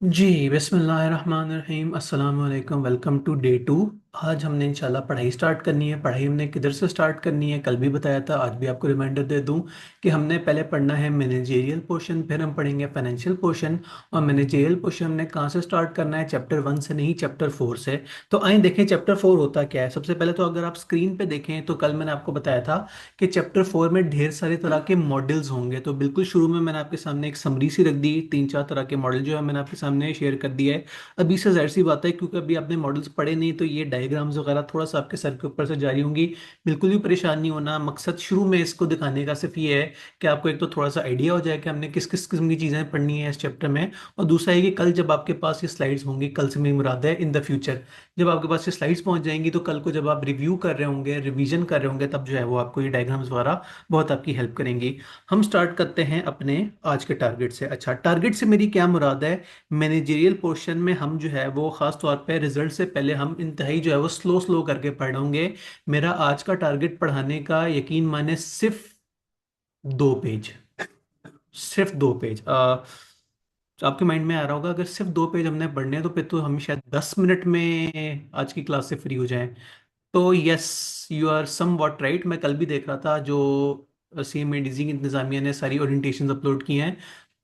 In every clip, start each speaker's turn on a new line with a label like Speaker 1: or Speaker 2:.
Speaker 1: जी बिस्मिल्लाहिर्रहमानिर्रहीम अस्सलाम वालेकुम। Welcome to day two. आज हमने इंशाल्लाह पढ़ाई स्टार्ट करनी है। पढ़ाई हमने किधर से स्टार्ट करनी है, कल भी बताया था, आज भी आपको रिमाइंडर दे दूं कि हमने पहले पढ़ना है मैनेजेरियल पोर्शन, फिर हम पढ़ेंगे फाइनेंशियल पोर्शन। और मैनेजेरियल पोर्शन हमने कहाँ से स्टार्ट करना है? चैप्टर 1 से नहीं, चैप्टर 4 से। तो आइए देखें चैप्टर 4 होता क्या है। सबसे पहले तो अगर आप स्क्रीन पे देखें तो कल मैंने आपको बताया था कि चैप्टर 4 में ढेर सारे तरह के मॉडल्स होंगे। तो बिल्कुल शुरू में मैंने आपके सामने एक समरी सी रख दी, तीन चार तरह के मॉडल जो है मैंने आपके सामने शेयर कर दिया है। अभी से जाहिर सी बात है, क्योंकि अभी आपने मॉडल्स पढ़े नहीं, तो ये डायग्राम्स वगैरह थोड़ा सा आपके सर के ऊपर से जारी होंगी। बिल्कुल भी परेशान नहीं होना। मकसद शुरू में इसको दिखाने का सिर्फ ये है कि आपको एक तो थोड़ा सा आइडिया हो जाए कि हमने किस किस किस्म की चीज़ें पढ़नी है इस चैप्टर में। और दूसरा है कि कल जब आपके पास ये स्लाइड्स होंगी, कल से मेरी मुराद है इन द फ्यूचर, जब आपके पास ये स्लाइड्स पहुंच जाएंगी तो कल को जब आप रिव्यू कर रहे होंगे, रिवीजन कर रहे होंगे, तब जो है वो आपको ये डायग्राम्स वगैरह बहुत आपकी हेल्प करेंगी। हम स्टार्ट करते हैं अपने आज के टारगेट से। अच्छा, टारगेट से मेरी क्या मुराद है? मैनेजेरियल पोर्शन में हम जो है वो खास तौर पे रिजल्ट से पहले हम इंतहाई जो है वो स्लो स्लो करके पढ़ेंगे। मेरा आज का टारगेट पढ़ाने का, यकीन माने, सिर्फ 2 पेज। सिर्फ 2 पेज। तो आपके माइंड में आ रहा होगा, अगर सिर्फ 2 पेज हमने पढ़ने हैं तो फिर तो हम शायद 10 मिनट में आज की क्लास से फ्री हो जाएं। तो yes, you are somewhat right. मैं कल भी देख रहा था जो सीएम एडीजी इंतजामिया ने सारी ओरिएंटेशन अपलोड की हैं।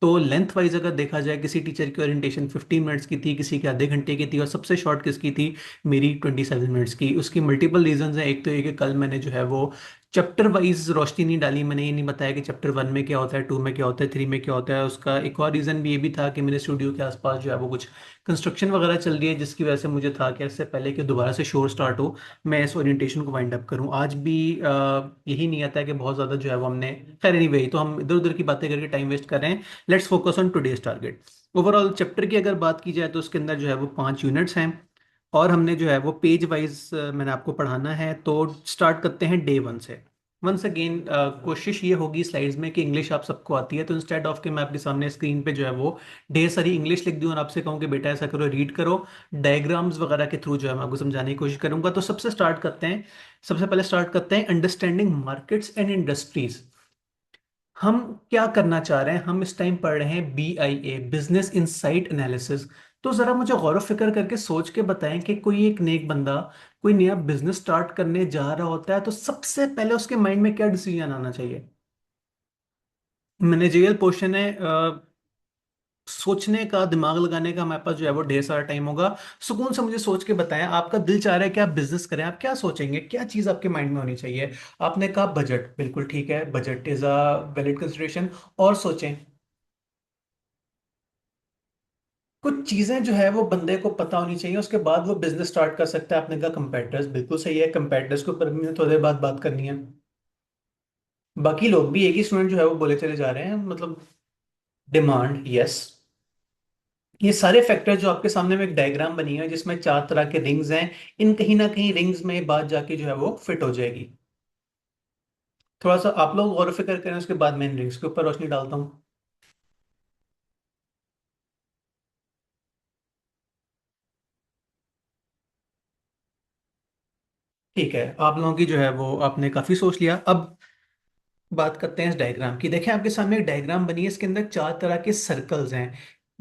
Speaker 1: तो लेंथ वाइज अगर देखा जाए, किसी टीचर की ओरिएंटेशन 15 मिनट्स की थी, किसी की आधे घंटे की थी, और सबसे शॉर्ट किसकी थी? मेरी 27 मिनट्स की। उसकी मल्टीपल रीजंस हैं। एक तो ये कि कल मैंने जो है वो चैप्टर वाइज रोशनी नहीं डाली। मैंने ये नहीं बताया कि चैप्टर 1 में क्या होता है, 2 में क्या होता है, 3 में क्या होता है। उसका एक और रीज़न भी ये भी था कि मेरे स्टूडियो के आसपास जो है वो कुछ कंस्ट्रक्शन वगैरह चल रही है, जिसकी वजह से मुझे था कि इससे पहले कि दोबारा से शोर स्टार्ट हो, मैं इस ओरिएंटेशन को वाइंड अप करूं। आज भी यही नहीं आता है कि बहुत ज़्यादा जो है वो हमने, खैर एनीवे, तो हम इधर उधर की बातें करके टाइम वेस्ट कर रहे हैं। Let's focus on today's target. Overall chapter की अगर बात की जाए तो उसके अंदर जो है वो 5 यूनिट्स हैं, और हमने जो है वो पेज वाइज मैंने आपको पढ़ाना है। तो स्टार्ट करते हैं डे 1 से। वंस अगेन कोशिश ये होगी स्लाइड्स में कि इंग्लिश आप सबको आती है, तो इंस्टेड ऑफ कि मैं आपके सामने स्क्रीन पे जो है वो ढेर सारी इंग्लिश लिख दूं और आपसे कहूँ कि बेटा ऐसा करो, रीड करो, डायग्राम्स वगैरह के थ्रू जो है मैं आपको समझाने की कोशिश करूंगा। तो सबसे स्टार्ट करते हैं। सबसे पहले स्टार्ट करते हैं अंडरस्टैंडिंग मार्केट्स एंड इंडस्ट्रीज। हम क्या करना चाह रहे हैं? हम इस टाइम पढ़ रहे हैं BIA, बिजनेस इंसाइट एनालिसिस। तो जरा मुझे गौर फिक्र करके सोच के बताएं कि कोई एक नेक बंदा कोई नया बिजनेस स्टार्ट करने जा रहा होता है तो सबसे पहले उसके माइंड में क्या डिसीजन आना चाहिए? मैनेजरियल पोर्शन है, सोचने का, दिमाग लगाने का हमारे पास जो है वो ढेर सारा टाइम होगा। सुकून से मुझे सोच के बताएं, आपका दिल चाह रहा है कि आप बिजनेस करें, आप क्या सोचेंगे, क्या चीज आपके माइंड में होनी चाहिए? आपने कहा बजट, बिल्कुल ठीक है, budget is a valid consideration. और सोचें। कुछ चीजें जो है वो बंदे को पता होनी चाहिए, उसके बाद वो बिजनेस स्टार्ट कर सकता है। आपने कहा कंपेटिटर्स, बिल्कुल सही है, कंपेटिटर्स के ऊपर भी मुझे थोड़ी देर बाद बात करनी है। बाकी लोग भी, एक ही स्टूडेंट जो है वो बोले चले जा रहे हैं, मतलब डिमांड, यस। ये सारे फैक्टर जो आपके सामने में एक डायग्राम बनी है जिसमें 4 तरह के रिंग्स हैं, इन कहीं ना कहीं रिंग्स में बात जाके जो है वो फिट हो जाएगी। थोड़ा सा आप लोग गौर फिक्र करें, उसके बाद मैं इन रिंग्स के ऊपर रोशनी डालता हूँ। ठीक है, आप लोगों की जो है वो आपने काफी सोच लिया। अब बात करते हैं इस डायग्राम की। देखें आपके सामने एक डायग्राम बनी है, इसके अंदर 4 तरह के सर्कल्स हैं।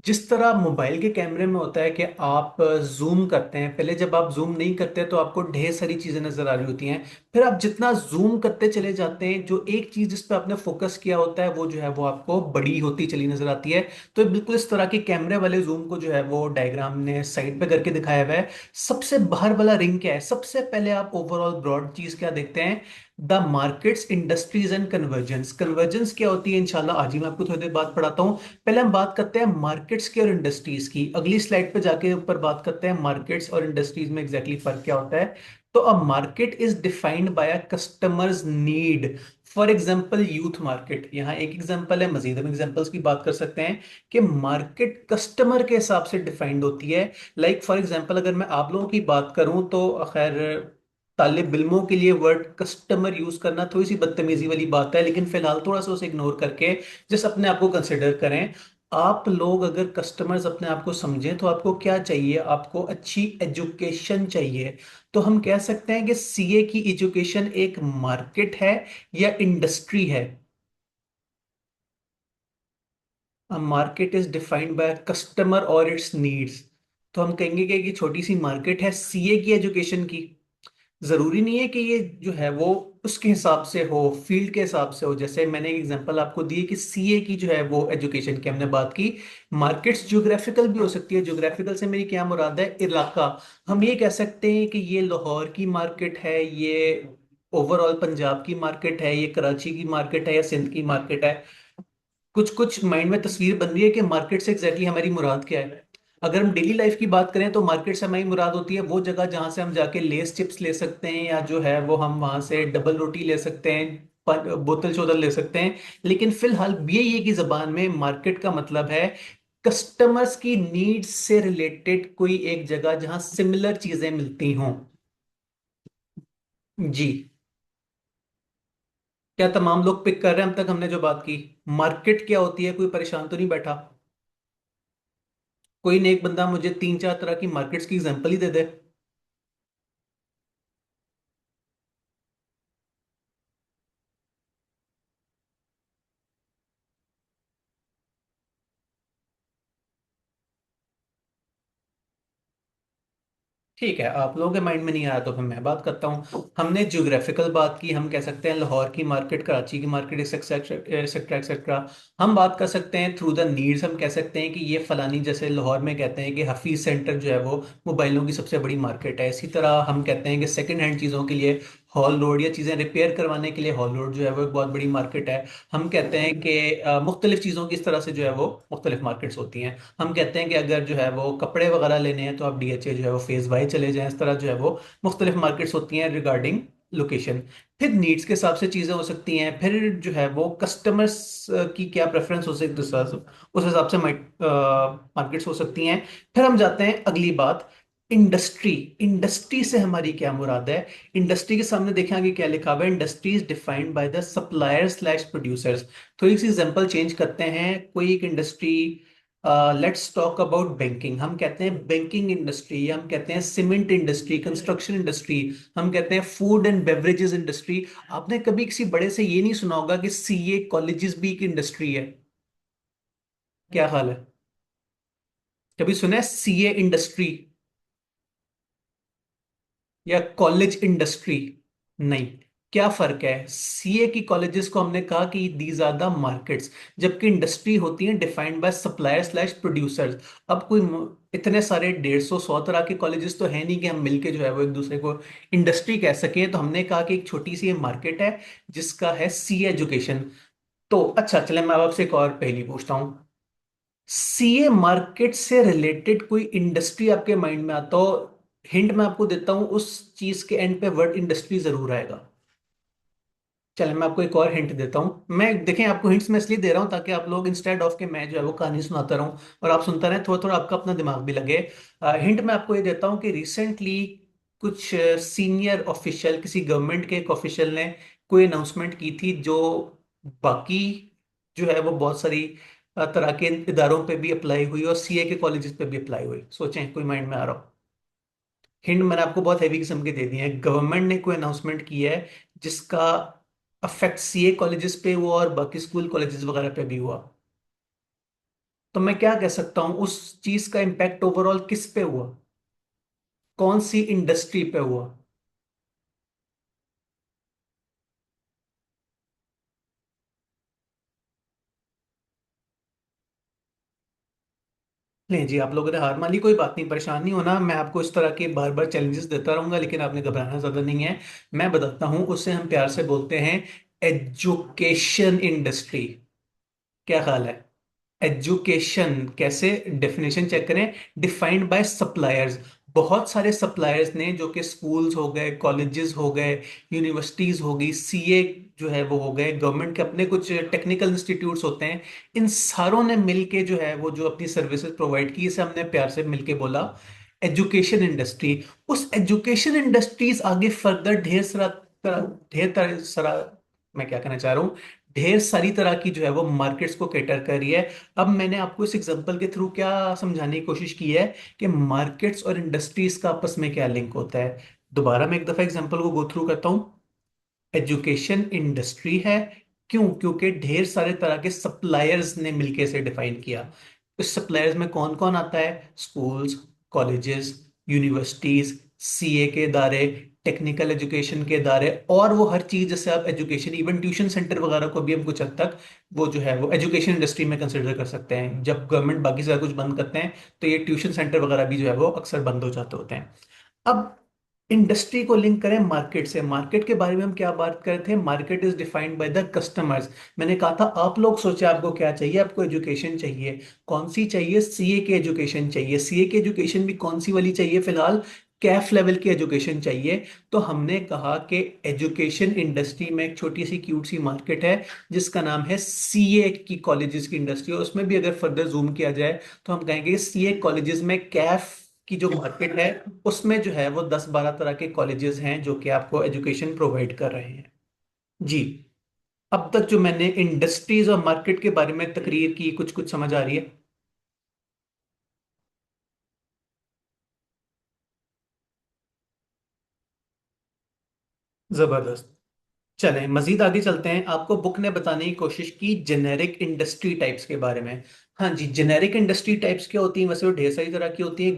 Speaker 1: जिस तरह मोबाइल के कैमरे में होता है कि आप जूम करते हैं, पहले जब आप जूम नहीं करते तो आपको ढेर सारी चीजें नजर आ रही होती हैं। फिर आप जितना जूम करते चले जाते हैं, जो एक चीज जिस पर आपने फोकस किया होता है वो जो है वो आपको बड़ी होती चली नजर आती है। तो बिल्कुल इस तरह के कैमरे वाले जूम को जो है वो डायग्राम ने साइड पे करके दिखाया हुआ है। सबसे बाहर वाला रिंग क्या है? सबसे पहले आप ओवरऑल ब्रॉड चीज क्या देखते हैं? The markets, industries and convergence. Convergence क्या होती है इंशाल्लाह आज ही मैं आपको थोड़ी देर बाद पढ़ाता हूं। पहले हम बात करते हैं मार्केट्स की और इंडस्ट्रीज की। अगली स्लाइड पे जाके ऊपर बात करते हैं मार्केट्स और इंडस्ट्रीज में एग्जैक्टली फर्क क्या होता है। तो a market is defined by a customers need. For example youth market, यहाँ एक एग्जाम्पल है, मजीद हम एग्जाम्पल्स की बात कर सकते हैं कि मार्केट कस्टमर के हिसाब से डिफाइंड होती है। लाइक फॉर एग्जाम्पल अगर मैं आप लोगों की बात करूं तो खैर तालिब इल्मों के लिए वर्ड कस्टमर यूज करना थोड़ी सी बदतमीजी वाली बात है, लेकिन फिलहाल थोड़ा सा उसे इग्नोर करके जिस अपने आप को कंसिडर करें। आप लोग अगर कस्टमर्स अपने आप को समझें तो आपको क्या चाहिए? आपको अच्छी एजुकेशन चाहिए। तो हम कह सकते हैं कि CA की एजुकेशन एक मार्केट है या इंडस्ट्री है? Market is defined by customer और इट्स नीड्स। तो हम कहेंगे कि ये छोटी सी मार्केट है सीए की एजुकेशन की। जरूरी नहीं है कि ये जो है वो उसके हिसाब से हो, फील्ड के हिसाब से हो। जैसे मैंने एक एग्जांपल आपको दी कि सीए की जो है वो एजुकेशन की हमने बात की। मार्केट्स ज्योग्राफिकल भी हो सकती है। ज्योग्राफिकल से मेरी क्या मुराद है, इलाका। हम ये कह सकते हैं कि ये लाहौर की मार्केट है, ये ओवरऑल पंजाब की मार्केट है, ये कराची की मार्केट है, या सिंध की मार्केट है। कुछ कुछ माइंड में तस्वीर बन रही है कि मार्केट से एग्जैक्टली हमारी मुराद क्या है। अगर हम डेली लाइफ की बात करें तो मार्केट से हमारी मुराद होती है वो जगह जहां से हम जाके लेस चिप्स ले सकते हैं, या जो है वो हम वहां से डबल रोटी ले सकते हैं, बोतल शोतल ले सकते हैं। लेकिन फिलहाल बीएई की जबान में मार्केट का मतलब है कस्टमर्स की नीड्स से रिलेटेड कोई एक जगह जहां सिमिलर चीजें मिलती हों। जी। क्या तमाम लोग पिक कर रहे हैं? अब तक हमने जो बात की, मार्केट क्या होती है, कोई परेशान तो नहीं बैठा? कोई नेक बंदा मुझे तीन चार तरह की मार्केट्स की एग्जांपल ही दे दे। ठीक है, आप लोगों के माइंड में नहीं आया तो फिर मैं बात करता हूँ। हमने ज्योग्राफिकल बात की, हम कह सकते हैं लाहौर की मार्केट, कराची की मार्केट, एक्सेट्रा एक्सेट्रा। हम बात कर सकते हैं थ्रू द नीड्स। हम कह सकते हैं कि ये फलानी, जैसे लाहौर में कहते हैं कि हफीज सेंटर जो है वो मोबाइलों की सबसे बड़ी मार्केट है। इसी तरह हम कहते हैं कि सेकंड हैंड चीज़ों के लिए हॉल रोड, या चीज़ें रिपेयर करवाने के लिए हॉल रोड जो है वो एक बहुत बड़ी मार्केट है। हम कहते हैं कि मुख्तलिफ चीज़ों की इस तरह से जो है वो मुख्तलिफ मार्केट्स होती हैं। हम कहते हैं कि अगर जो है वो कपड़े वगैरह लेने हैं तो आप डीएचए जो है वो फेज वाई चले जाएं। इस तरह जो है वो मुख्तलिफ मार्केट्स होती हैं रिगार्डिंग लोकेशन। फिर नीड्स के हिसाब से चीज़ें हो सकती हैं, फिर जो है वो कस्टमर्स की क्या प्रेफरेंस हो सकती है, उस हिसाब से मार्केट्स हो सकती हैं। फिर हम जाते हैं अगली बात, इंडस्ट्री। इंडस्ट्री से हमारी क्या मुराद है? इंडस्ट्री के सामने देखें आगे क्या लिखा हुआ है, industry is defined by the suppliers slash producers. थोड़ी सी एग्जांपल चेंज करते हैं, कोई एक industry, let's talk about banking. हम कहते हैं बैंकिंग इंडस्ट्री, हम कहते हैं सीमेंट इंडस्ट्री, कंस्ट्रक्शन इंडस्ट्री, हम कहते हैं फूड एंड बेवरेजेस इंडस्ट्री। आपने कभी किसी बड़े से ये नहीं सुना होगा कि सीए कॉलेजेस भी एक इंडस्ट्री है? क्या ख्याल है? कभी सुना है सीए इंडस्ट्री या कॉलेज इंडस्ट्री? नहीं। क्या फर्क है? सीए की कॉलेजेस को हमने कहा कि दीज आर द मार्केट्स, जबकि इंडस्ट्री होती है defined by supplier slash producers. अब कोई इतने सारे 150 100 तरह के कॉलेजेस तो है नहीं कि हम मिलके जो है वो एक दूसरे को इंडस्ट्री कह सकें। तो हमने कहा कि एक छोटी सी मार्केट है जिसका है सी एजुकेशन। तो अच्छा, चले मैं अब आपसे एक और पहेली पूछता हूँ। सीए मार्केट से रिलेटेड कोई इंडस्ट्री आपके माइंड में आता हो? हिंट मैं आपको देता हूं, उस चीज के एंड पे वर्ड इंडस्ट्री जरूर आएगा। चलिए मैं आपको एक और हिंट देता हूं। मैं देखें, आपको हिंट्स मैं इसलिए दे रहा हूं ताकि आप लोग इंस्टेड ऑफ के मैं जो है वो कहानी सुनाता रहूं और आप सुनता रहें, थोड़ा थोड़ा आपका अपना दिमाग भी लगे। हिंट मैं आपको ये देता हूं कि रिसेंटली कुछ सीनियर ऑफिशियल, किसी गवर्नमेंट के एक ऑफिशियल ने कोई अनाउंसमेंट की थी, जो बाकी जो है वो बहुत सारी तरह के इदारों पे भी अप्लाई हुई और सीए के कॉलेजेस पे भी अप्लाई हुई। सोचें, कोई माइंड में आ रहा हो? हिंट मैंने आपको बहुत हैवी किस्म के दे दिए हैं। गवर्नमेंट ने कोई अनाउंसमेंट की है जिसका अफेक्ट सीए कॉलेजेस पे हुआ और बाकी स्कूल कॉलेजेस वगैरह पे भी हुआ। तो मैं क्या कह सकता हूं, उस चीज का इम्पैक्ट ओवरऑल किस पे हुआ, कौन सी इंडस्ट्री पे हुआ? नहीं जी, आप लोगों ने हार मान ली। कोई बात नहीं, परेशान नहीं होना। मैं आपको इस तरह के बार बार चैलेंजेस देता रहूंगा, लेकिन आपने घबराना ज्यादा नहीं है। मैं बताता हूं, उससे हम प्यार से बोलते हैं एजुकेशन इंडस्ट्री। क्या ख्याल है? एजुकेशन कैसे? डेफिनेशन चेक करें। Defined by suppliers. बहुत सारे सप्लायर्स ने, जो कि स्कूल्स हो गए, कॉलेजेस हो गए, यूनिवर्सिटीज हो गई, सीए जो है वो हो गए, गवर्नमेंट के अपने कुछ टेक्निकल इंस्टीट्यूट्स होते हैं। इन सारों ने मिलके जो है वो जो अपनी सर्विसेज प्रोवाइड की, इसे हमने प्यार से मिलके बोला एजुकेशन इंडस्ट्री। उस एजुकेशन इंडस्ट्रीज आगे फर्दर ढेर सारा, मैं क्या कहना चाह रहा हूँ, ढेर सारी तरह की जो है वो मार्केट्स को कैटर कर रही है। अब मैंने आपको इस एग्जांपल के थ्रू क्या समझाने की कोशिश की है कि मार्केट्स और इंडस्ट्रीज का आपस में क्या लिंक होता है। दोबारा मैं एक दफा एग्जांपल को गो थ्रू करता हूं। एजुकेशन इंडस्ट्री है, क्यों? क्योंकि ढेर सारे तरह के सप्लायर्स ने मिलके इसे डिफाइन किया। इस सप्लायर्स में कौन कौन आता है? स्कूल्स, कॉलेजेस, यूनिवर्सिटीज, सीए के इदारे, टेक्निकल एजुकेशन के इदारे, और वो हर चीज, जैसे आप एजुकेशन, इवन ट्यूशन सेंटर वगैरह को भी हम कुछ हद तक वो जो है वो एजुकेशन इंडस्ट्री में कंसिडर कर सकते हैं। जब गवर्नमेंट बाकी सारा कुछ बंद करते हैं तो ये ट्यूशन सेंटर वगैरह भी जो है वो अक्सर बंद हो जाते होते हैं। अब इंडस्ट्री को लिंक करें मार्केट से। मार्केट के बारे में हम क्या बात कर रहे थे? Market is defined by the customers. मैंने कहा था आप लोग सोचे आपको क्या चाहिए? आपको एजुकेशन चाहिए। कौन सी चाहिए? सीए की एजुकेशन चाहिए। सीए की एजुकेशन भी कौन सी वाली चाहिए फिलहाल? कैफ लेवल की एजुकेशन चाहिए। तो हमने कहा कि एजुकेशन इंडस्ट्री में एक छोटी सी क्यूट सी मार्केट है जिसका नाम है सीए की कॉलेजेस की इंडस्ट्री। और उसमें भी अगर फर्दर जूम किया जाए तो हम कहेंगे सीए कॉलेजेस में कैफ की जो मार्केट है उसमें जो है वो 10-12 तरह के कॉलेजेस हैं जो कि आपको एजुकेशन प्रोवाइड कर रहे हैं। जी। अब तक जो मैंने इंडस्ट्रीज और मार्केट के बारे में तकरीर की, कुछ कुछ समझ आ रही है? जबरदस्त। चलें मजीद आगे चलते हैं। आपको बुक ने बताने की कोशिश की जेनेरिक इंडस्ट्री टाइप्स के बारे में। हाँ जी, जेनेरिक इंडस्ट्री टाइप्स क्या होती हैं? वैसे वो ढेर सारी तरह की होती है।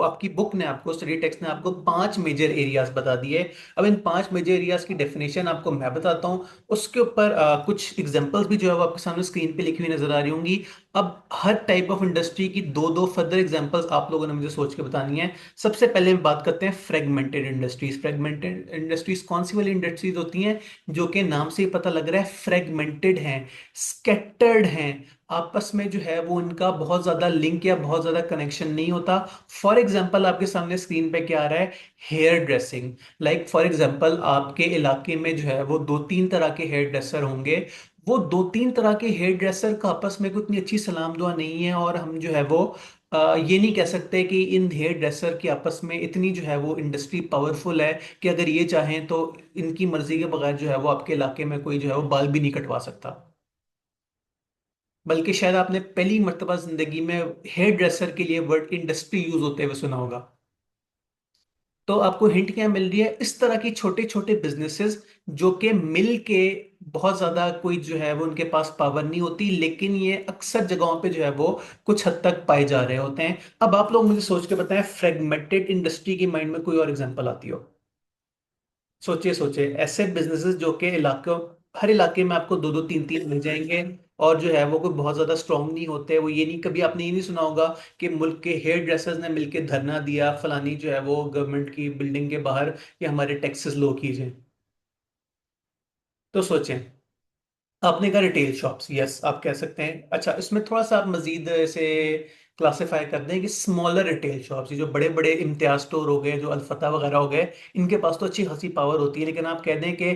Speaker 1: आपकी बुक ने आपको, स्टडी टेक्स्ट ने आपको 5 मेजर एरियाज बता दिए। अब इन 5 मेजर एरियाज की डेफिनेशन आपको मैं बताता हूँ। उसके ऊपर कुछ एग्जांपल्स भी जो है वो आपके सामने स्क्रीन पे लिखी हुई नजर आ रही होंगी। अब हर टाइप ऑफ इंडस्ट्री की दो दो फर्दर एग्जांपल्स आप लोगों ने मुझे सोच के बतानी है। सबसे पहले हम बात करते हैं फ्रेगमेंटेड इंडस्ट्रीज। फ्रेगमेंटेड इंडस्ट्रीज कौन सी वाली इंडस्ट्रीज होती हैं? जो कि नाम से ही पता लग रहा है फ्रेगमेंटेड हैं, स्कैटर्ड हैं। आपस में जो है वो उनका बहुत ज्यादा लिंक या बहुत ज्यादा कनेक्शन नहीं होता। फॉर एग्जाम्पल आपके सामने स्क्रीन पे क्या आ रहा है? Hair dressing. Like for example आपके इलाके में जो है वो 2-3 तरह के हेयर ड्रेसर होंगे। वो 2-3 तरह के हेयर ड्रेसर का आपस में कोई इतनी अच्छी सलाम दुआ नहीं है, और हम जो है वो ये नहीं कह सकते कि इन हेयर ड्रेसर की आपस में इतनी जो है वो इंडस्ट्री पावरफुल है कि अगर ये चाहें तो इनकी मर्जी के बगैर जो है वो आपके इलाके में कोई जो है वो बाल भी नहीं कटवा सकता। बल्कि शायद आपने पहली मर्तबा जिंदगी में हेयर ड्रेसर के लिए वर्ड इंडस्ट्री यूज होते हुए सुना होगा। तो आपको हिंट क्या मिल रही है? इस तरह की छोटे छोटे बिजनेसेस जो कि मिल के बहुत ज्यादा कोई जो है वो उनके पास पावर नहीं होती, लेकिन ये अक्सर जगहों पे जो है वो कुछ हद तक पाए जा रहे होते हैं। अब आप लोग मुझे सोच के बताएं, फ्रेगमेंटेड इंडस्ट्री की माइंड में कोई और एग्जांपल आती हो? सोचिए सोचिए, ऐसे बिजनेसेस जो कि इलाकों, हर इलाके में आपको दो दो तीन तीन मिल जाएंगे, और जो है वो कोई बहुत ज्यादा स्ट्रांग नहीं होते। वो ये नहीं, कभी आपने ये नहीं सुना होगा कि मुल्क के हेयर ड्रेसर्स ने मिलकर धरना दिया फलानी जो है वो गवर्नमेंट की बिल्डिंग के बाहर कि हमारे टैक्सेस लो कीजिए। तो सोचें, आपने कहा रिटेल शॉप्स, यस आप कह सकते हैं। अच्छा, इसमें थोड़ा सा आप मजीद ऐसे क्लासिफाई कर दें कि स्मॉलर रिटेल शॉप्स, जो बड़े बड़े इम्तियाज स्टोर हो गए, जो अल्फता वगैरह हो गए, इनके पास तो अच्छी खासी पावर होती है। लेकिन आप कह दें कि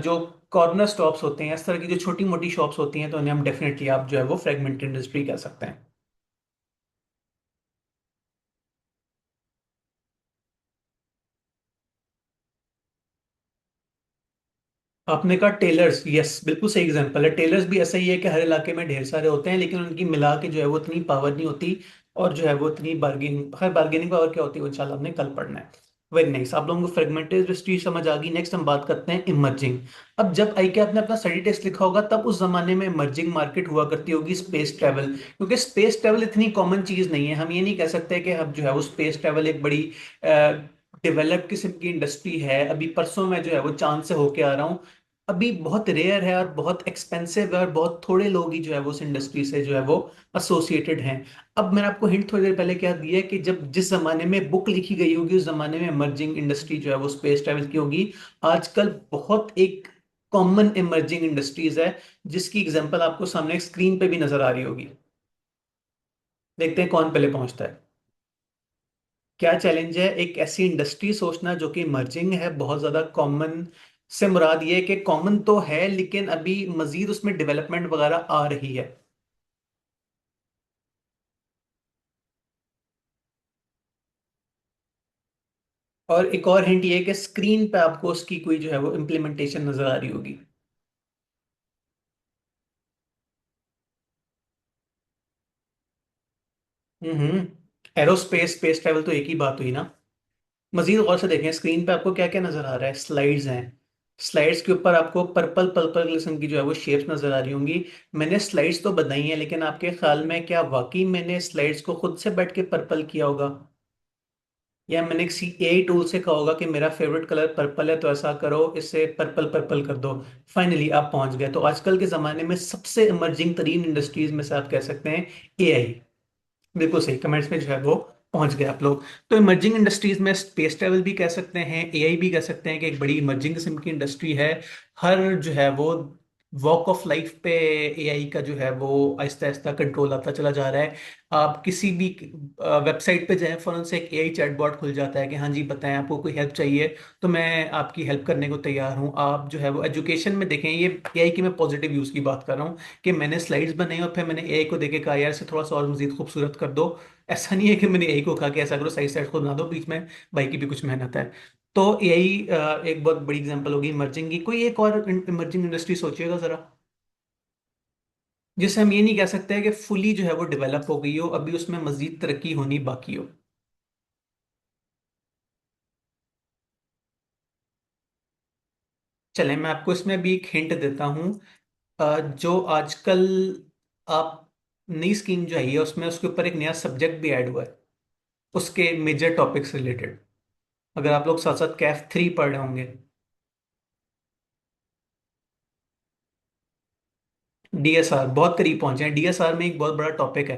Speaker 1: जो कॉर्नर स्टॉप्स होते हैं, इस तरह की जो छोटी मोटी शॉप्स होती हैं, तो उन्हें हम डेफिनेटली आप जो है वो फ्रेगमेंटेड इंडस्ट्री कह सकते हैं। आपने कहा टेलर्स, यस बिल्कुल सही एग्जांपल है। टेलर्स भी ऐसा ही है कि हर इलाके में ढेर सारे होते हैं, लेकिन उनकी मिला के जो है वो इतनी पावर नहीं होती, और जो है वो इतनी बार्गेनिंग, हर बार्गेनिंग पावर क्या होती है वो इंशाल्लाह हमने कल पढ़ना है। वेरी नाइस, आप लोगों को फ्रेगमेंटेड इंडस्ट्री समझ आ गई। नेक्स्ट हम बात करते हैं इमर्जिंग। अब जब आई के आपने अपना स्टडी टेस्ट लिखा होगा तब उस जमाने में इमर्जिंग मार्केट हुआ करती होगी स्पेस ट्रैवल। क्योंकि स्पेस ट्रैवल इतनी कॉमन चीज नहीं है। हम ये नहीं कह सकते कि अब जो है वो स्पेस ट्रैवल एक बड़ी डेवलप्ड किस्म की इंडस्ट्री है। अभी परसों मैं जो है वो चांद से होके आ रहा हूँ। अभी बहुत रेयर है और बहुत एक्सपेंसिव है, और बहुत थोड़े लोग ही जो है वो उस इंडस्ट्री से जो है वो एसोसिएटेड हैं। अब मैंने आपको हिंट थोड़ी देर पहले क्या दिया है कि जब जिस जमाने में बुक लिखी गई होगी उस जमाने में इमर्जिंग इंडस्ट्री जो है वो स्पेस ट्रैवल की होगी। आजकल बहुत एक कॉमन इमर्जिंग इंडस्ट्रीज है जिसकी एग्जांपल आपको सामने स्क्रीन पे भी नजर आ रही होगी। देखते हैं कौन पहले पहुंचता है। क्या चैलेंज है? एक ऐसी इंडस्ट्री सोचना जो कि इमर्जिंग है, बहुत ज्यादा कॉमन से मुराद ये है कि कॉमन तो है लेकिन अभी मजीद उसमें डेवलपमेंट वगैरह आ रही है। और एक और हिंट ये है कि स्क्रीन पे आपको उसकी कोई जो है वो इम्प्लीमेंटेशन नजर आ रही होगी। एरोस्पेस, स्पेस ट्रैवल तो एक ही बात हुई ना। मजीद गौर से देखें स्क्रीन पे आपको क्या क्या नजर आ रहा है। स्लाइड्स हैं, स्लाइड्स के ऊपर आपको पर्पल पर्पल किस्म की जो है वो शेप्स नजर आ रही होंगी। मैंने स्लाइड्स तो बनाई हैं, लेकिन आपके ख्याल में क्या वाकई मैंने स्लाइड्स को खुद से बैठ के पर्पल किया होगा, या मैंने किसी एआई टूल से कहा होगा कि मेरा फेवरेट कलर पर्पल है तो ऐसा करो, इससे पर्पल पर्पल कर दो। फाइनली आप पहुंच गए। तो आजकल के जमाने में सबसे इमर्जिंग तरीन इंडस्ट्रीज में से आप कह सकते हैं एआई। बिल्कुल सही, कमेंट्स में जो है वो पहुंच गए आप लोग। तो इमर्जिंग इंडस्ट्रीज में स्पेस ट्रेवल भी कह सकते हैं, एआई भी कह सकते हैं कि एक बड़ी इमर्जिंग किस्म की इंडस्ट्री है। हर जो है वो वॉक ऑफ लाइफ पे एआई का जो है वो आहिस्ता आहिस्ता कंट्रोल आता चला जा रहा है। आप किसी भी वेबसाइट पे जाएं, फौरन से एक एआई चैटबॉट खुल जाता है कि हाँ जी बताएं आपको कोई हेल्प चाहिए, तो मैं आपकी हेल्प करने को तैयार हूँ। आप जो है वो एजुकेशन में देखें, ये एआई की मैं पॉजिटिव यूज़ की बात कर रहा हूँ कि मैंने स्लाइड्स बनाई और फिर मैंने एआई को देके कहा यार इसे थोड़ा सा और मजीद खूबसूरत कर दो। ऐसा नहीं है कि मैंने एआई को कहा कि ऐसा करो, साइड साइड को बना दो, बीच में भाई की भी कुछ मेहनत है। तो एआई एक बहुत बड़ी एग्जांपल होगी इमर्जिंग की। कोई एक और इमर्जिंग इंडस्ट्री सोचिएगा जरा, जिसे हम ये नहीं कह सकते कि फुली जो है वो डेवलप हो गई हो, अभी उसमें मजीद तरक्की होनी बाकी हो। चलें, मैं आपको इसमें भी एक हिंट देता हूँ। जो आजकल आप नई स्कीम जो आई है उसमें उसके ऊपर एक नया सब्जेक्ट भी ऐड हुआ है, उसके मेजर टॉपिक्स रिलेटेड। अगर आप लोग साथ साथ कैफ 3 पढ़ रहे होंगे। डीएसआर बहुत करीब पहुंचे हैं, डीएसआर में एक बहुत बड़ा टॉपिक है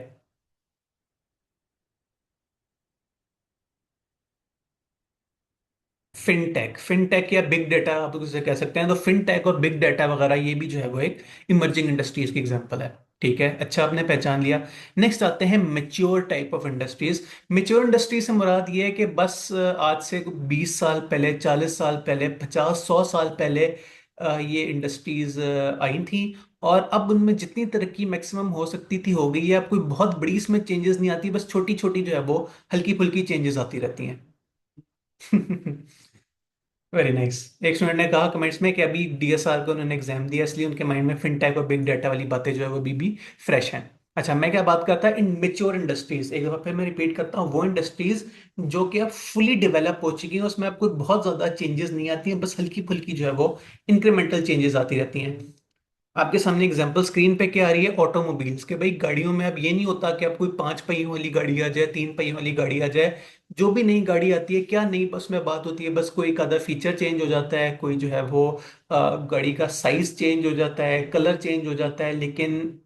Speaker 1: फिनटेक। फिनटेक या बिग डाटा आप लोग इसे कह सकते हैं। तो फिनटेक और बिग डाटा वगैरह ये भी जो है वो एक इमर्जिंग इंडस्ट्रीज की एग्जांपल है। ठीक है, अच्छा आपने पहचान लिया। नेक्स्ट आते हैं mature type of industries. Mature industry से मुराद ये है कि बस आज से 20 साल पहले, 40 साल पहले, 50 100 साल पहले ये इंडस्ट्रीज आई थी, और अब उनमें जितनी तरक्की मैक्सिमम हो सकती थी हो गई है। अब कोई बहुत बड़ी इसमें चेंजेस नहीं आती, बस छोटी छोटी जो है वो हल्की फुल्की चेंजेस आती रहती हैं। Very nice. एक स्टूडेंट ने कहा कमेंट्स में कि अभी डीएसआर को उन्होंने एग्जाम दिया, इसलिए उनके माइंड में फिनटेक और बिग डाटा वाली बातें जो है वो भी फ्रेश हैं। अच्छा, मैं क्या बात करता इन मेच्योर इंडस्ट्रीज, एक दफा फिर मैं रिपीट करता हूँ, वो इंडस्ट्रीज जो कि अब फुली डेवलप हो चुकी हैं, उसमें आपको बहुत ज्यादा चेंजेस नहीं आती हैं, बस हल्की फुल्की जो है वो इंक्रीमेंटल चेंजेस आती रहती हैं। आपके सामने एग्जांपल स्क्रीन पे क्या आ रही है, ऑटोमोबाइल्स के। भाई गाड़ियों में अब ये नहीं होता कि आप कोई 5 पहियों वाली गाड़ी आ जाए, 3 पहियों वाली गाड़ी आ जाए। जो भी नई गाड़ी आती है, क्या नई बस में बात होती है, बस कोई एक आधा फीचर चेंज हो जाता है, कोई जो है वो गाड़ी का साइज चेंज हो जाता है, कलर चेंज हो जाता है, लेकिन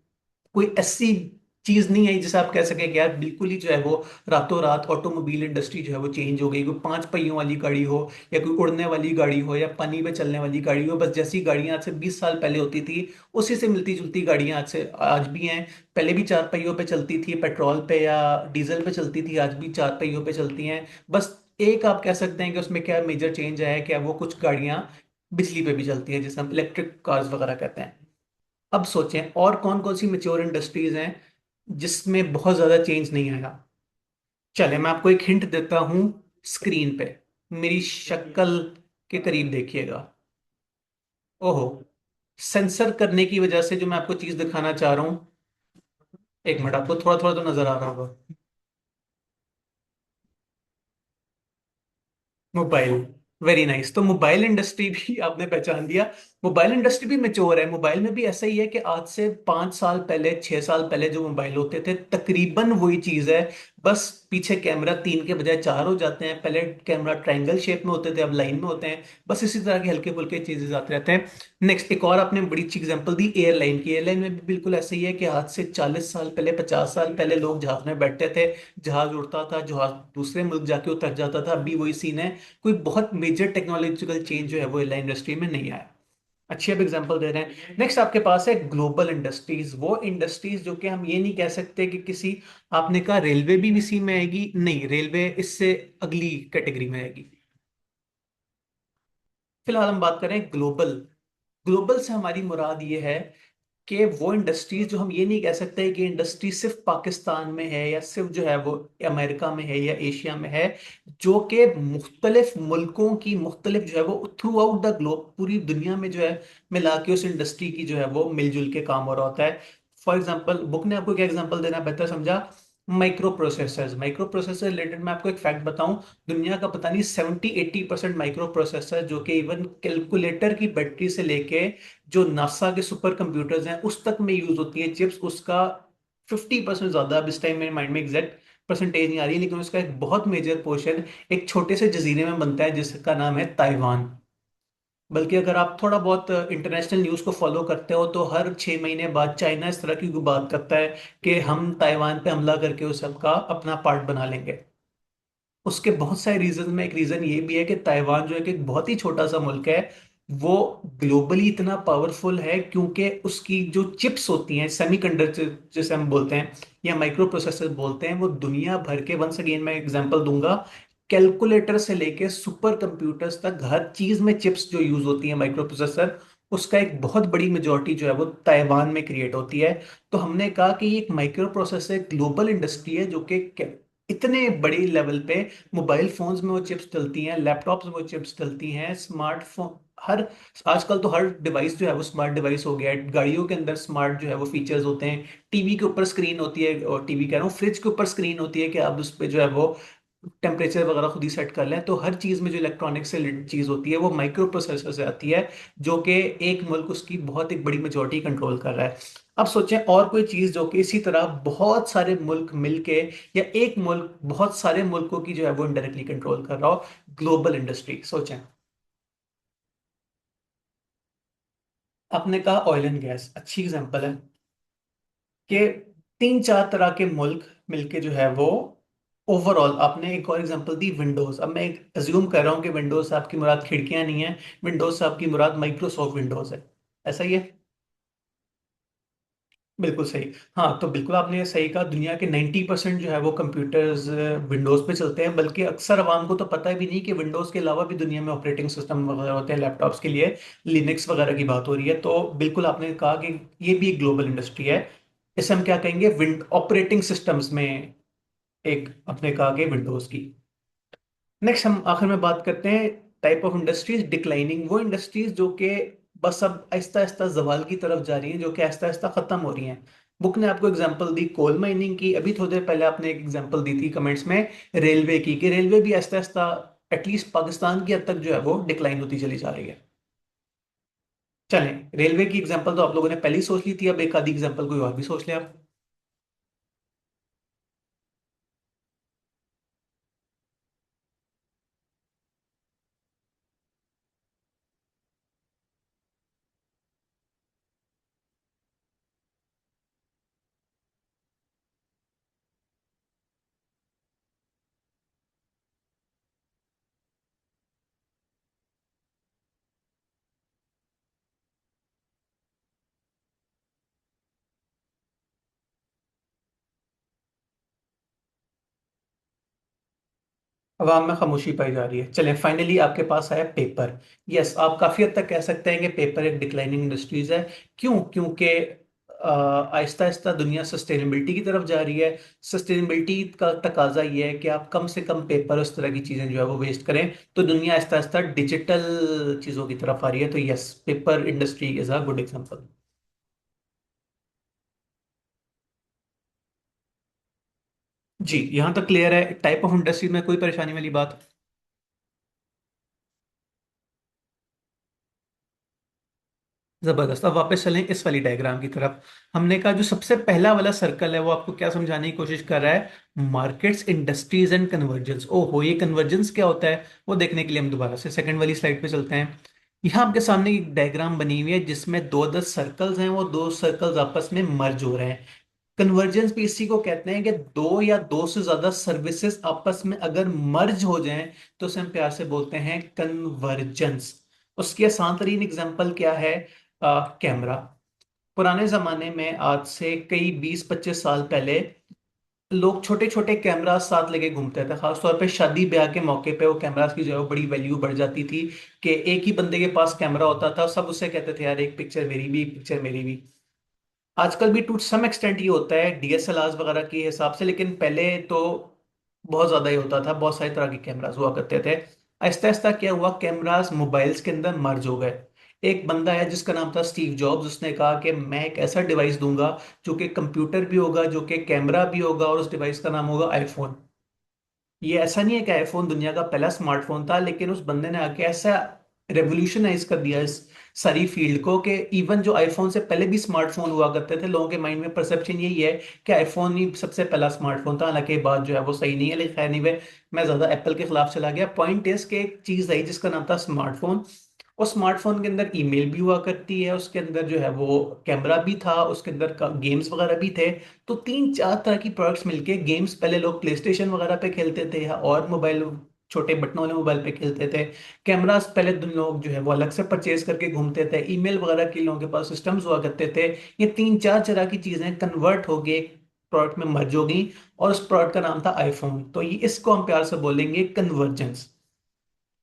Speaker 1: कोई ऐसी चीज नहीं है जिसे आप कह सके कि यार बिल्कुल ही जो है वो रातों रात ऑटोमोबाइल इंडस्ट्री जो है वो चेंज हो गई। कोई 5 पहियों वाली गाड़ी हो, या कोई उड़ने वाली गाड़ी हो, या पानी पे चलने वाली गाड़ी हो, बस जैसी गाड़ियां आज से 20 साल पहले होती थी उसी से मिलती जुलती गाड़ियां आज से आज भी हैं। पहले भी 4 पहियों पे चलती थी, पेट्रोल पे या डीजल पे चलती थी, आज भी 4 पहियों पे चलती हैं। बस एक आप कह सकते हैं कि उसमें क्या मेजर चेंज आया है, क्या वो कुछ गाड़ियां बिजली पे भी चलती हैं, जिसे हम इलेक्ट्रिक कार्स वगैरह कहते हैं। अब सोचें और कौन कौन सी मेच्योर इंडस्ट्रीज हैं जिसमें बहुत ज्यादा चेंज नहीं आया। चले, मैं आपको एक हिंट देता हूं। स्क्रीन पे मेरी शक्ल के करीब देखिएगा। ओहो, सेंसर करने की वजह से जो मैं आपको चीज दिखाना चाह रहा हूं, एक मिनट, आपको थोड़ा थोड़ा तो नजर आ रहा होगा। मोबाइल। Very nice. तो मोबाइल इंडस्ट्री भी आपने पहचान दिया। मोबाइल इंडस्ट्री भी मेच्योर है। मोबाइल में भी ऐसा ही है कि आज से 5 साल पहले, 6 साल पहले जो मोबाइल होते थे तकरीबन वही चीज है। बस पीछे कैमरा 3 के बजाय 4 हो जाते हैं। पहले कैमरा ट्रायंगल शेप में होते थे, अब लाइन में होते हैं। बस इसी तरह के हल्के फुल्के चीजें आते रहते हैं। नेक्स्ट, एक और आपने बड़ी अच्छी एग्जांपल दी एयरलाइन की। एयरलाइन में भी बिल्कुल ऐसा ही है कि आज से 40 साल पहले, 50 साल पहले लोग जहाज में बैठते थे, जहाज उड़ता था, जहाज दूसरे मुल्क जाके उतर जाता था। अभी वही सीन है। कोई बहुत मेजर टेक्नोलॉजिकल चेंज जो है वो एयरलाइन इंडस्ट्री में नहीं आया। अच्छी अब एग्जांपल दे रहे हैं। नेक्स्ट आपके पास है ग्लोबल इंडस्ट्रीज। वो इंडस्ट्रीज जो कि हम ये नहीं कह सकते कि किसी, आपने कहा रेलवे भी इसी में आएगी, नहीं, रेलवे इससे अगली कैटेगरी में आएगी। फिलहाल हम बात करें ग्लोबल। ग्लोबल से हमारी मुराद ये है कि वो इंडस्ट्रीज जो हम ये नहीं कह सकते कि इंडस्ट्री सिर्फ पाकिस्तान में है, या सिर्फ जो है वो अमेरिका में है या एशिया में है, जो कि मुख्तलिफ मुल्कों की मुख्तलिफ जो है वो थ्रू आउट द ग्लोब, पूरी दुनिया में जो है मिला के उस इंडस्ट्री की जो है वो मिलजुल के काम हो रहा होता है। फॉर एग्जाम्पल, बुक ने आपको क्या एग्जाम्पल देना बेहतर समझा, माइक्रो प्रोसेसर रिलेटेड मैं आपको एक फैक्ट बताऊं। दुनिया का पता नहीं 70-80% माइक्रो प्रोसेसर जो कि इवन कैलकुलेटर की बैटरी से लेके जो नासा के सुपर कंप्यूटर्स हैं उस तक में यूज होती है चिप्स, उसका 50% ज्यादा। अब इस टाइम मेरे माइंड में एग्जैक्ट परसेंटेज नहीं आ रही, लेकिन उसका एक बहुत मेजर पोर्शन एक छोटे से जजीरे में बनता है जिसका नाम है ताइवान। बल्कि अगर आप थोड़ा बहुत इंटरनेशनल न्यूज़ को फॉलो करते हो तो हर 6 महीने बाद चाइना इस तरह की बात करता है कि हम ताइवान पे हमला करके उस सबका अपना पार्ट बना लेंगे। उसके बहुत सारे रीजन में एक रीजन ये भी है कि ताइवान जो है कि एक बहुत ही छोटा सा मुल्क है, वो ग्लोबली इतना पावरफुल है क्योंकि उसकी जो चिप्स होती हैं सेमीकंडक्टर जिसे हम बोलते हैं या माइक्रो प्रोसेसर बोलते हैं, वो दुनिया भर के, वंस अगेन मैं एग्जांपल दूंगा, कैलकुलेटर से लेके सुपर कंप्यूटर्स तक हर चीज में चिप्स जो यूज होती है माइक्रो प्रोसेसर, उसका एक बहुत बड़ी मेजोरिटी जो है वो ताइवान में क्रिएट होती है। तो हमने कहा कि ये एक माइक्रो प्रोसेसर ग्लोबल इंडस्ट्री है जो कि इतने बड़े लेवल पे मोबाइल फोन्स में वो चिप्स डलती हैं, लैपटॉप्स में वो चिप्स डलती हैं, स्मार्टफोन हर, आजकल तो हर डिवाइस जो है वो स्मार्ट डिवाइस हो गया है। गाड़ियों के अंदर स्मार्ट जो है वो फीचर्स होते हैं, टीवी के ऊपर स्क्रीन होती है, और टीवी कह रहा हूँ फ्रिज के ऊपर स्क्रीन होती है कि आप उस पर जो है वो टेम्परेचर वगैरह खुद ही सेट कर लें। तो हर चीज में जो इलेक्ट्रॉनिक से रिलेटेड चीज होती है वो माइक्रो प्रोसेसर से आती है, जो कि एक मुल्क उसकी बहुत एक बड़ी मेजोरिटी कंट्रोल कर रहा है। अब सोचें और कोई चीज जो कि इसी तरह बहुत सारे मुल्क मिलके या एक मुल्क बहुत सारे मुल्कों की जो है वो इनडायरेक्टली कंट्रोल कर रहा हो। ग्लोबल इंडस्ट्री सोचें। आपने कहा ऑयल एंड गैस, अच्छी एग्जांपल है कि 3-4 तरह के मुल्क मिलके जो है वो ओवरऑल। आपने एक और एग्जांपल दी विंडोज, अब मैं एक अज्यूम कर रहा हूँ कि विंडोज से आपकी मुराद खिड़कियां नहीं है, विंडोज से आपकी मुराद माइक्रोसॉफ्ट विंडोज है, ऐसा ही है? बिल्कुल सही। हाँ, तो बिल्कुल आपने सही कहा, दुनिया के 90% जो है वो कंप्यूटर्स विंडोज पे चलते हैं, बल्कि अक्सर आवाम को तो पता भी नहीं कि विंडोज के अलावा भी दुनिया में ऑपरेटिंग सिस्टम वगैरह होते हैं लैपटॉप्स के लिए। लिनक्स वगैरह की बात हो रही है, तो बिल्कुल आपने कहा कि ये भी एक ग्लोबल इंडस्ट्री है। इसे हम क्या कहेंगे, विंड ऑपरेटिंग सिस्टम्स में एक अपने कहा कि विंडोज की। नेक्स्ट हम आखिर में बात करते हैं टाइप ऑफ इंडस्ट्रीज डिक्लाइनिंग, वो इंडस्ट्रीज जो कि बस अब आहिस्ता आहिस्ता जवाल की तरफ जा रही हैं, जो कि आहिस्ता आहिस्ता खत्म हो रही हैं। बुक ने आपको एग्जांपल दी कोल माइनिंग की, अभी थोड़ी देर पहले आपने एक एग्जांपल दी थी कमेंट्स में रेलवे की, कि रेलवे भी आहिस्ता आहिस्ता एटलीस्ट पाकिस्तान की हद तक जो है वो डिक्लाइन होती चली जा रही है। चलें, रेलवे की एग्जांपल तो आप लोगों ने पहले ही सोच ली थी, अब एक आधी एग्जांपल कोई और भी सोच लें आप। अवाम में खामोशी पाई जा रही है। चलें, फाइनली आपके पास आया पेपर। यस, आप काफी हद तक कह सकते हैं कि पेपर एक डिक्लाइनिंग इंडस्ट्रीज है। क्यों? क्योंकि आहिस्ता आहिस्ता दुनिया सस्टेनेबिलिटी की तरफ जा रही है। सस्टेनेबिलिटी का तकाजा ये है कि आप कम से कम पेपर उस तरह की चीजें जो है वो वेस्ट करें। तो दुनिया आहिस्ता आहिस्ता डिजिटल चीजों की तरफ आ रही है। तो yes, paper industry is a good example. जी, यहां तक क्लियर है टाइप ऑफ इंडस्ट्री में कोई परेशानी वाली बात? जबरदस्त। अब वापस चलें इस वाली डायग्राम की तरफ। हमने कहा जो सबसे पहला वाला सर्कल है वो आपको क्या समझाने की कोशिश कर रहा है, मार्केट्स, इंडस्ट्रीज एंड कन्वर्जेंस। ओहो, ये कन्वर्जेंस क्या होता है वो देखने के लिए हम दोबारा से सेकंड वाली स्लाइड पे चलते हैं। यहाँ आपके सामने एक डायग्राम बनी हुई है जिसमें दो दस सर्कल्स हैं, वो दो सर्कल्स आपस में मर्ज हो रहे हैं। कन्वर्जेंस भी इसी को कहते हैं कि दो या दो से ज्यादा सर्विसेज आपस में अगर मर्ज हो जाएं तो उसे हम प्यार से बोलते हैं कन्वर्जेंस। उसकी आसान तरीन एग्जांपल क्या है? कैमरा। पुराने जमाने में, आज से कई 20-25 साल पहले, लोग छोटे छोटे कैमरा साथ लेके घूमते थे। खासतौर पे शादी ब्याह के मौके पे वो कैमरास की जो है वो बड़ी वैल्यू बढ़ जाती थी कि एक ही बंदे के पास कैमरा होता था, सब उससे कहते थे यार एक पिक्चर मेरी भी, एक पिक्चर मेरी भी। आजकल भी टू सम एक्सटेंट ये होता है डीएसएलआर वगैरह के हिसाब से, लेकिन पहले तो बहुत ज्यादा ही होता था, बहुत सारी तरह के कैमरास हुआ करते थे। आहिस्ता आहिस्ता क्या हुआ, कैमरास मोबाइल्स के अंदर मर्ज हो गए। एक बंदा है जिसका नाम था स्टीव जॉब्स, उसने कहा कि मैं एक ऐसा डिवाइस दूंगा जो कि कंप्यूटर भी होगा, जो कि कैमरा भी होगा, और उस डिवाइस का नाम होगा आईफोन। ये ऐसा नहीं है कि आईफोन दुनिया का पहला स्मार्टफोन था, लेकिन उस बंदे ने आके ऐसा रेवोल्यूशनाइज कर दिया इस सारी फील्ड को कि इवन जो आईफोन से पहले भी स्मार्टफोन हुआ करते थे, लोगों के माइंड में परसेप्शन यही है कि आईफोन ही सबसे पहला स्मार्टफोन था। हालांकि ये बात जो है वो सही नहीं है, लेकिन खैर नहीं, मैं ज्यादा एप्पल के खिलाफ चला गया। पॉइंट इज के एक चीज आई जिसका नाम था स्मार्टफोन। और स्मार्टफोन के अंदर ईमेल भी हुआ करती है, उसके अंदर जो है वो कैमरा भी था, उसके अंदर गेम्स वगैरह भी थे। तो तीन चार तरह की प्रोडक्ट्स मिलके गेम्स, पहले लोग प्ले स्टेशन वगैरह पे खेलते थे या और मोबाइल, छोटे बटनों वाले मोबाइल पे खेलते थे। कैमरास पहले लोग जो है वो अलग से परचेज करके घूमते थे। ईमेल वगैरह के लोगों के पास सिस्टम्स हुआ करते थे। ये तीन चार तरह की चीजें कन्वर्ट हो गई प्रोडक्ट में मर्ज हो गई, और उस प्रोडक्ट का नाम था आईफोन। तो ये इसको हम प्यार से बोलेंगे कन्वर्जेंस।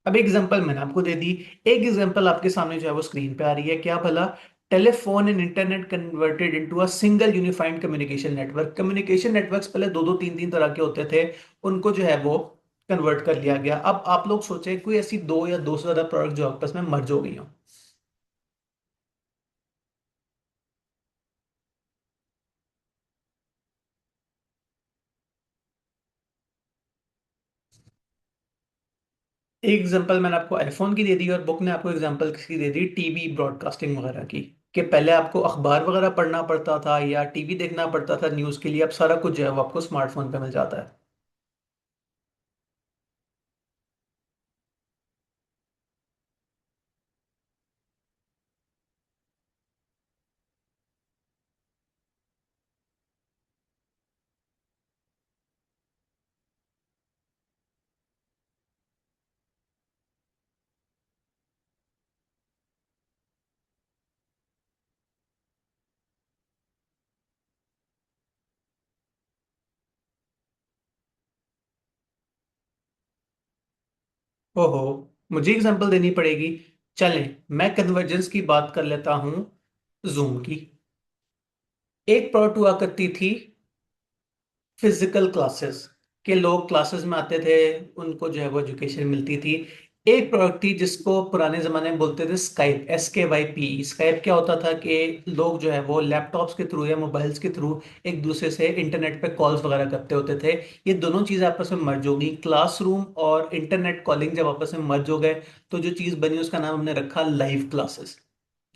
Speaker 1: अब एग्जांपल मैंने आपको दे दी, एक एग्जांपल आपके सामने जो है वो स्क्रीन पे आ रही है, क्या भला? Telephone and internet converted into a single unified communication network. Communication networks पहले दो दो तीन तीन तरह के होते थे, उनको जो है वो कन्वर्ट कर लिया गया। अब आप लोग सोचे कोई ऐसी दो या दो से ज्यादा प्रोडक्ट जो आपस में मर्ज हो गई हो। एक एग्जांपल मैंने आपको आईफोन की दे दी, और बुक ने आपको एग्जांपल किसकी दे दी? टीवी ब्रॉडकास्टिंग वगैरह की। कि पहले आपको अखबार वगैरह पढ़ना पड़ता था या टीवी देखना पड़ता था न्यूज के लिए, अब सारा कुछ जो है वो आपको स्मार्टफोन पे मिल जाता है। ओहो, मुझे एग्जांपल देनी पड़ेगी। चलें, मैं कन्वर्जेंस की बात कर लेता हूं जूम की। एक प्रोडक्ट हुआ करती थी फिजिकल क्लासेस, के लोग क्लासेस में आते थे, उनको जो है वो एजुकेशन मिलती थी। एक प्रोडक्ट थी जिसको पुराने जमाने में बोलते थे स्काइप, SKYP। स्काइप क्या होता था कि लोग जो है वो लैपटॉप्स के थ्रू या मोबाइल्स के थ्रू एक दूसरे से इंटरनेट पे कॉल्स वगैरह करते होते थे। ये दोनों चीजें आपस में मर्ज हो गई, क्लासरूम और इंटरनेट कॉलिंग जब आपस में मर्ज हो गए, तो जो चीज बनी उसका नाम हमने रखा लाइव क्लासेस,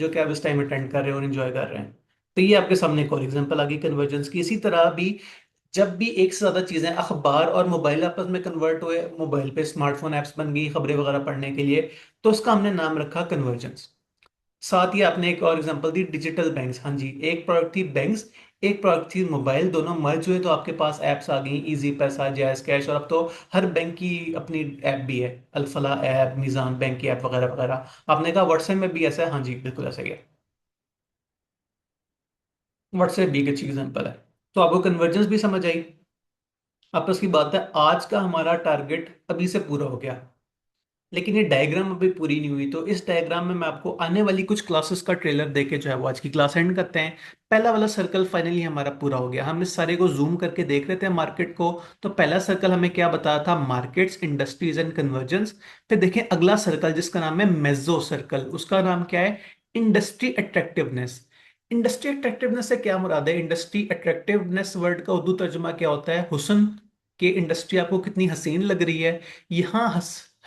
Speaker 1: जो कि आप इस टाइम अटेंड कर रहे हो और एंजॉय कर रहे हैं। तो ये आपके सामने एक और एग्जांपल आ गई कन्वर्जेंस की। इसी तरह भी जब भी एक से ज्यादा चीजें, अखबार और मोबाइल आपस में कन्वर्ट हुए, मोबाइल पे स्मार्टफोन ऐप्स बन गई खबरें वगैरह पढ़ने के लिए, तो उसका हमने नाम रखा कन्वर्जेंस। साथ ही आपने एक और एग्जांपल दी डिजिटल बैंक्स। हाँ जी, एक प्रोडक्ट थी बैंक्स, एक प्रोडक्ट थी मोबाइल, दोनों मर्ज हुए तो आपके पास ऐप्स आ गई, इजी पैसा, जैज कैश, और अब तो हर बैंक की अपनी ऐप भी है, अल्फला ऐप, मीजान बैंक की ऐप वगैरह वगैरह। आपने कहा व्हाट्सएप में भी ऐसा है? हाँ जी, बिल्कुल ऐसा ही है। व्हाट्सएप भी एक अच्छी एग्जांपल है। तो आपको कन्वर्जेंस भी समझ आई। आपस की बात है, आज का हमारा टारगेट अभी से पूरा हो गया, लेकिन ये डायग्राम अभी पूरी नहीं हुई। तो इस डायग्राम में मैं आपको आने वाली कुछ क्लासेस का ट्रेलर देके जो है वो आज की क्लास एंड करते हैं। पहला वाला सर्कल फाइनली हमारा पूरा हो गया। हम इस सारे को जूम करके देख रहे थे मार्केट को। तो पहला सर्कल हमें क्या बताया था? Markets, industries and convergence. फिर देखें अगला सर्कल जिसका नाम है मेजो सर्कल, उसका नाम क्या है? Industry attractiveness. इंडस्ट्री अट्रैक्टिवनेस से क्या मुराद है? इंडस्ट्री अट्रैक्टिवनेस वर्ड का उर्दू तर्जुमा क्या होता है? हुस्न। कि इंडस्ट्री आपको कितनी हसीन लग रही है। यहाँ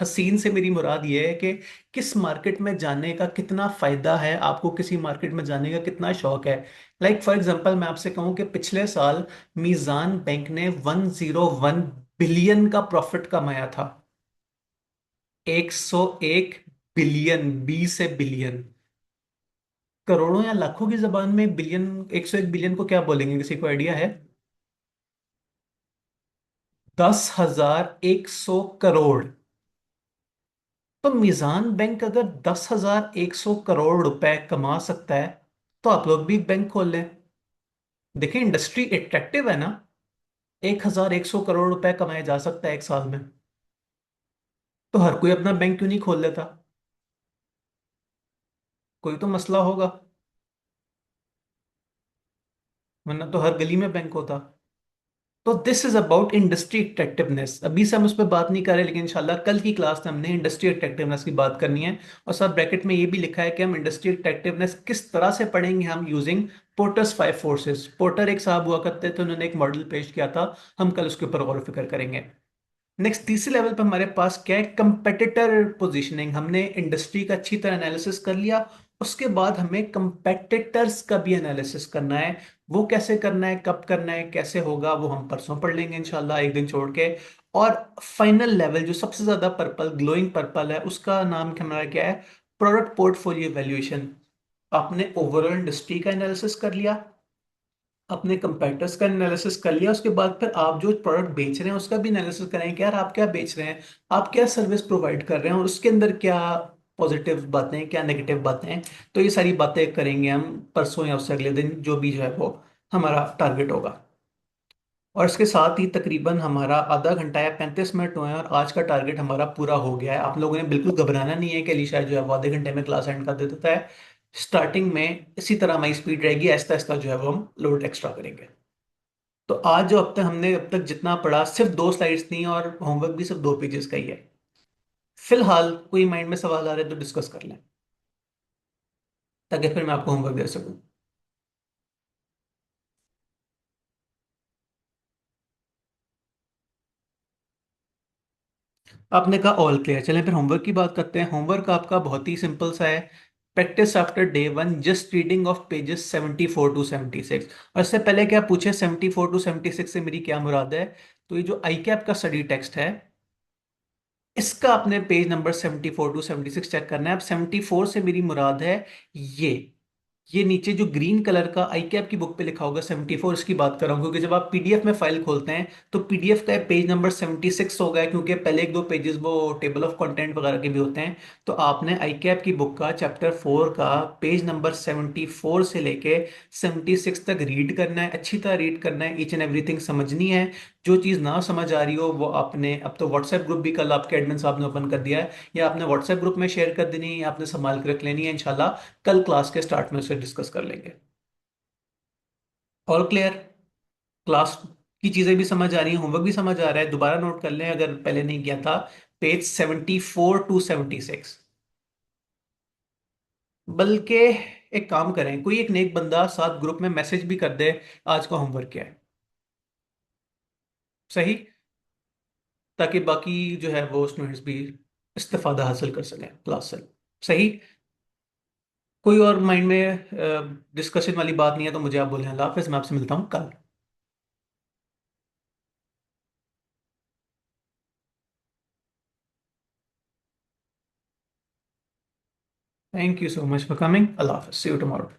Speaker 1: हसीन से मेरी मुराद ये है कि किस मार्केट में जाने का कितना फायदा है, आपको किसी मार्केट में जाने का कितना शौक है। लाइक फॉर एग्जांपल मैं आपसे कहूं कि पिछले साल मीजान बैंक ने 101 बिलियन का प्रॉफिट कमाया था। 101 बिलियन, बी से बिलियन। करोड़ों या लाखों की जबान में बिलियन, 101 बिलियन को क्या बोलेंगे, किसी को आइडिया है? 10,100 करोड़। तो मीजान बैंक अगर 10,100 करोड़ रुपए कमा सकता है, तो आप लोग भी एक बैंक खोल लें। देखिए इंडस्ट्री अट्रैक्टिव है ना। 1,100 करोड़ रुपए कमाए जा सकता है एक साल में। तो हर कोई अपना बैंक क्यों नहीं खोल लेता? कोई तो मसला होगा, वरना तो हर गली में बैंक होता। तो this is about industry attractiveness. अभी से हम उस पर बात नहीं कर रहे, लेकिन इंशाल्लाह कल की क्लास में हमने इंडस्ट्री अट्रैक्टिवनेस की बात करनी है। और सब ब्रैकेट में ये भी लिखा है कि हम इंडस्ट्री अट्रैक्टिवनेस किस तरह से पढ़ेंगे, हम using Porter's five forces. Porter एक साहब हुआ करते थे, उन्होंने एक मॉडल पेश किया था, हम कल उसके ऊपर गौर व फिक्र करेंगे। नेक्स्ट तीसरे लेवल पर हमारे पास क्या है, कंपेटिटर पोजीशनिंग। हमने इंडस्ट्री का अच्छी तरह एनालिसिस कर लिया, उसके बाद हमें कंपेटिटर्स का भी एनालिसिस करना है। वो कैसे करना है, कब करना है, कैसे होगा, वो हम परसों पढ़ लेंगे इंशाल्लाह, एक दिन छोड़ के। और फाइनल लेवल जो सबसे ज्यादा पर्पल, ग्लोइंग पर्पल है, उसका नाम हमारा क्या है, प्रोडक्ट पोर्टफोलियो वैल्यूएशन। आपने ओवरऑल इंडस्ट्री का एनालिसिस कर लिया, अपने कंपेटिटर्स का एनालिसिस कर लिया, उसके बाद फिर आप जो प्रोडक्ट बेच रहे हैं उसका भी एनालिसिस करें कि यार आप क्या बेच रहे हैं, आप क्या सर्विस प्रोवाइड कर रहे हैं, और उसके अंदर क्या पॉजिटिव बातें हैं, क्या नेगेटिव बातें हैं। तो ये सारी बातें करेंगे हम परसों या उससे अगले दिन, जो भी जो है वो हमारा टारगेट होगा। और इसके साथ ही तकरीबन हमारा आधा घंटा या 35 मिनट हुए हैं, और आज का टारगेट हमारा पूरा हो गया है। आप लोगों ने बिल्कुल घबराना नहीं है कि अली शायद जो है वो आधे घंटे में क्लास एंड कर देता है। स्टार्टिंग में इसी तरह हमारी स्पीड रहेगी, आहिस्ता आहिस्ता जो है वो हम लोड एक्स्ट्रा करेंगे। तो आज जो अब तक जितना पढ़ा, सिर्फ 2 स्लाइड्स थी और होमवर्क भी सिर्फ 2 पेजेस का ही है। फिलहाल कोई माइंड में सवाल आ रहे तो डिस्कस कर लें, ताकि फिर मैं आपको होमवर्क दे सकूं। आपने कहा ऑल क्लियर, चलें फिर होमवर्क की बात करते हैं। होमवर्क आपका बहुत ही सिंपल सा है। Practice after day one just reading of pages 74 to 76। और इससे पहले क्या पूछे, 74 to 76 से मेरी क्या मुराद है। तो ये जो आई कैप का स्टडी टेक्स्ट है, इसका अपने पेज नंबर 74 to 76 चेक करना है। अब 74 से मेरी मुराद है ये ये नीचे जो ग्रीन कलर का आई कैप की बुक पे लिखा होगा 74, इसकी बात कर रहा हूँ, क्योंकि जब आप पीडीएफ में फाइल खोलते हैं तो पीडीएफ का पेज नंबर 76 हो गया, क्योंकि पहले एक दो पेजेस वो टेबल ऑफ कंटेंट वगैरह के भी होते हैं। तो आपने आई कैप की बुक का चैप्टर 4 का पेज नंबर 74 से लेके 76 तक रीड करना है, अच्छी तरह रीड करना है, ईच एंड एवरीथिंग समझनी है। जो चीज़ ना समझ आ रही हो वो आपने, अब तो व्हाट्सएप ग्रुप भी कल आपके एडमिन साहब ने ओपन कर दिया है, या आपने व्हाट्सएप ग्रुप में शेयर कर देनी है, या आपने संभाल के रख लेनी है। इंशाल्लाह कल क्लास के स्टार्ट में उसे डिस्कस कर लेंगे। All clear? क्लास की चीजें भी समझ आ रही हैं, होमवर्क भी समझ आ रहा है, दोबारा नोट कर लें अगर पहले नहीं किया था। Page 74 to 76। बल्कि एक काम करें, कोई एक नेक बंदा साथ ग्रुप में मैसेज भी कर दे, आज का होमवर्क क्या है। सही, ताकि बाकी जो है वो स्टूडेंट्स भी इस्तेफादा हासिल कर सकें क्लास से। सही। कोई और माइंड में डिस्कशन वाली बात नहीं है तो मुझे आप बोलें। अल्लाह हाफिज़, मैं आपसे मिलता हूँ कल। Thank you so much for coming. अल्लाह हाफिज़, सी यू टुमारो।